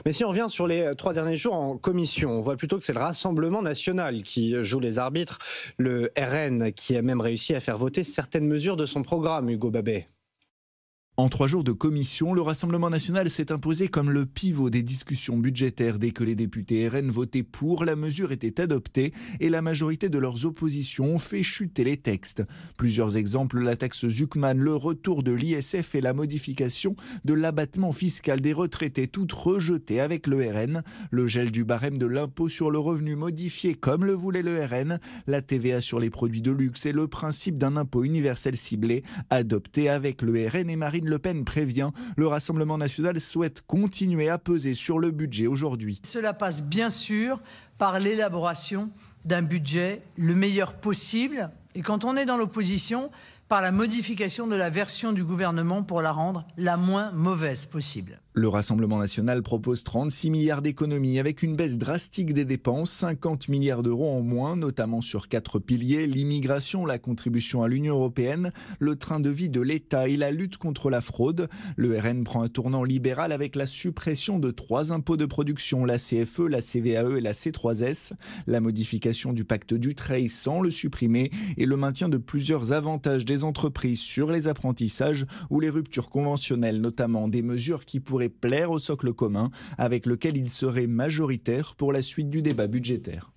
Mais si on revient sur les 3 derniers jours en commission, on voit plutôt que c'est le Rassemblement national qui joue les arbitres. Le RN qui a même réussi à faire voter certaines mesures de son programme, Hugo Babet. En 3 jours de commission, le Rassemblement national s'est imposé comme le pivot des discussions budgétaires. Dès que les députés RN votaient pour, la mesure était adoptée et la majorité de leurs oppositions ont fait chuter les textes. Plusieurs exemples, la taxe Zuckman, le retour de l'ISF et la modification de l'abattement fiscal des retraités, toutes rejetées avec le RN. Le gel du barème de l'impôt sur le revenu modifié comme le voulait le RN. La TVA sur les produits de luxe et le principe d'un impôt universel ciblé, adopté avec le RN et Marine Le Pen prévient, le Rassemblement national souhaite continuer à peser sur le budget aujourd'hui. Cela passe bien sûr par l'élaboration d'un budget le meilleur possible et quand on est dans l'opposition, par la modification de la version du gouvernement pour la rendre la moins mauvaise possible. Le Rassemblement national propose 36 milliards d'économies avec une baisse drastique des dépenses, 50 milliards d'euros en moins, notamment sur 4 piliers, l'immigration, la contribution à l'Union européenne, le train de vie de l'État et la lutte contre la fraude. Le RN prend un tournant libéral avec la suppression de 3 impôts de production, la CFE, la CVAE et la C3S, la modification du pacte Dutreil sans le supprimer et le maintien de plusieurs avantages des entreprises sur les apprentissages ou les ruptures conventionnelles, notamment des mesures qui pourraient plaire au socle commun avec lequel il serait majoritaire pour la suite du débat budgétaire.